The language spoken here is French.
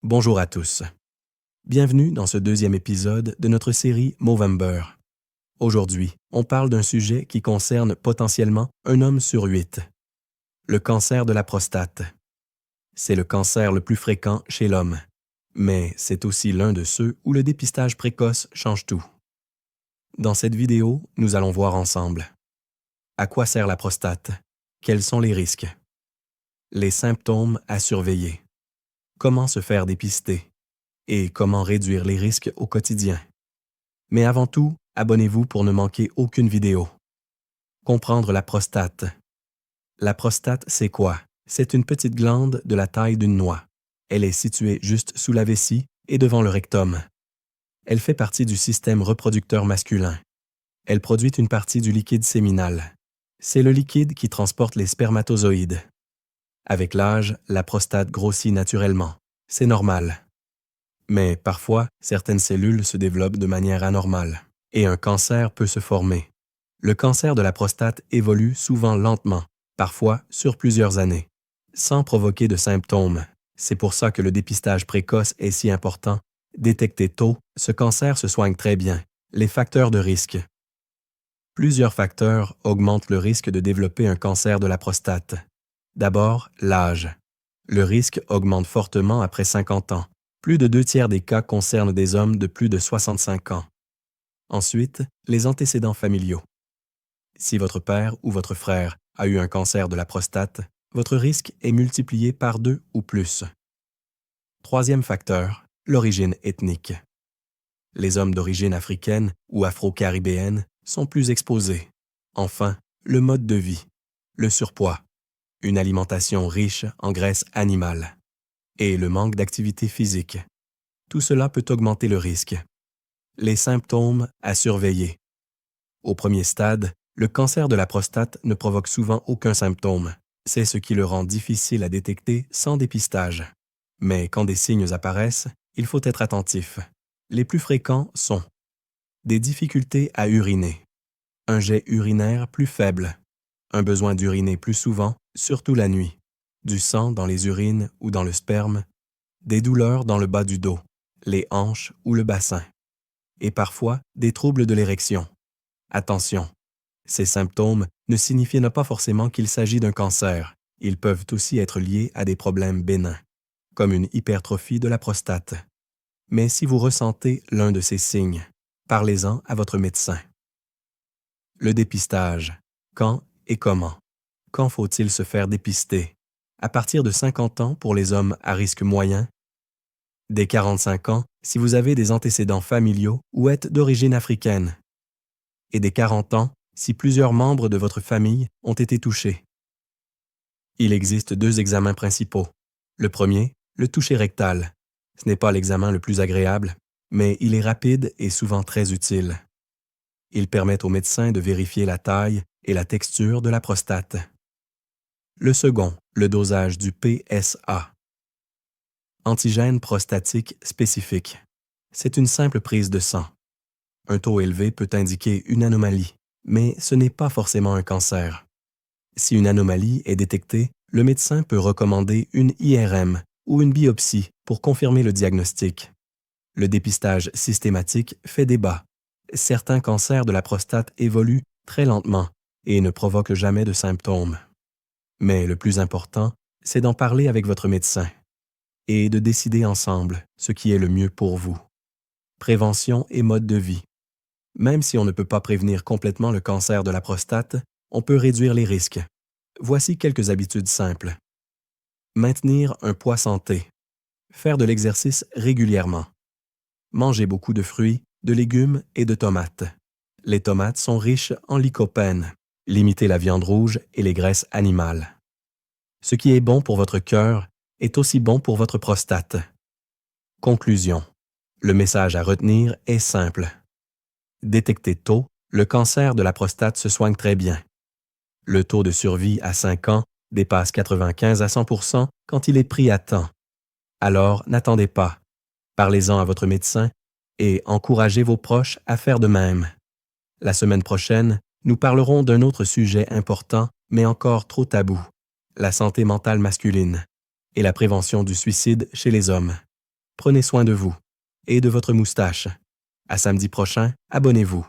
Bonjour à tous. Bienvenue dans ce deuxième épisode de notre série Movember. Aujourd'hui, on parle d'un sujet qui concerne potentiellement un homme sur 8. Le cancer de la prostate. C'est le cancer le plus fréquent chez l'homme, mais c'est aussi l'un de ceux où le dépistage précoce change tout. Dans cette vidéo, nous allons voir ensemble. À quoi sert la prostate? Quels sont les risques? Les symptômes à surveiller. Comment se faire dépister? Et comment réduire les risques au quotidien. Mais avant tout, abonnez-vous pour ne manquer aucune vidéo. Comprendre la prostate. La prostate, c'est quoi? C'est une petite glande de la taille d'une noix. Elle est située juste sous la vessie et devant le rectum. Elle fait partie du système reproducteur masculin. Elle produit une partie du liquide séminal. C'est le liquide qui transporte les spermatozoïdes. Avec l'âge, la prostate grossit naturellement. C'est normal. Mais parfois, certaines cellules se développent de manière anormale et un cancer peut se former. Le cancer de la prostate évolue souvent lentement, parfois sur plusieurs années, sans provoquer de symptômes. C'est pour ça que le dépistage précoce est si important. Détecté tôt, ce cancer se soigne très bien. Les facteurs de risque. Plusieurs facteurs augmentent le risque de développer un cancer de la prostate. D'abord, l'âge. Le risque augmente fortement après 50 ans. Plus de 2/3 des cas concernent des hommes de plus de 65 ans. Ensuite, les antécédents familiaux. Si votre père ou votre frère a eu un cancer de la prostate, votre risque est multiplié par 2 ou plus. Troisième facteur, l'origine ethnique. Les hommes d'origine africaine ou afro-caribéenne sont plus exposés. Enfin, le mode de vie, le surpoids, une alimentation riche en graisses animales et le manque d'activité physique. Tout cela peut augmenter le risque. Les symptômes à surveiller. Au premier stade, le cancer de la prostate ne provoque souvent aucun symptôme. C'est ce qui le rend difficile à détecter sans dépistage. Mais quand des signes apparaissent, il faut être attentif. Les plus fréquents sont des difficultés à uriner, un jet urinaire plus faible, un besoin d'uriner plus souvent, surtout la nuit, du sang dans les urines ou dans le sperme, des douleurs dans le bas du dos, les hanches ou le bassin, et parfois des troubles de l'érection. Attention, ces symptômes ne signifient pas forcément qu'il s'agit d'un cancer. Ils peuvent aussi être liés à des problèmes bénins, comme une hypertrophie de la prostate. Mais si vous ressentez l'un de ces signes, parlez-en à votre médecin. Le dépistage. Quand et comment? Quand faut-il se faire dépister? À partir de 50 ans pour les hommes à risque moyen, dès 45 ans si vous avez des antécédents familiaux ou êtes d'origine africaine, et dès 40 ans si plusieurs membres de votre famille ont été touchés. Il existe 2 examens principaux. Le premier, le toucher rectal. Ce n'est pas l'examen le plus agréable, mais il est rapide et souvent très utile. Il permet au médecin de vérifier la taille et la texture de la prostate. Le second, le dosage du PSA. Antigène prostatique spécifique. C'est une simple prise de sang. Un taux élevé peut indiquer une anomalie, mais ce n'est pas forcément un cancer. Si une anomalie est détectée, le médecin peut recommander une IRM ou une biopsie pour confirmer le diagnostic. Le dépistage systématique fait débat. Certains cancers de la prostate évoluent très lentement et ne provoquent jamais de symptômes. Mais le plus important, c'est d'en parler avec votre médecin et de décider ensemble ce qui est le mieux pour vous. Prévention et mode de vie. Même si on ne peut pas prévenir complètement le cancer de la prostate, on peut réduire les risques. Voici quelques habitudes simples. Maintenir un poids santé. Faire de l'exercice régulièrement. Manger beaucoup de fruits, de légumes et de tomates. Les tomates sont riches en lycopène. Limitez la viande rouge et les graisses animales. Ce qui est bon pour votre cœur est aussi bon pour votre prostate. Conclusion. Le message à retenir est simple. Détecté tôt, le cancer de la prostate se soigne très bien. Le taux de survie à 5 ans dépasse 95 à 100% quand il est pris à temps. Alors, n'attendez pas. Parlez-en à votre médecin et encouragez vos proches à faire de même. La semaine prochaine, nous parlerons d'un autre sujet important, mais encore trop tabou, la santé mentale masculine et la prévention du suicide chez les hommes. prenez soin de vous et de votre moustache. À samedi prochain, abonnez-vous.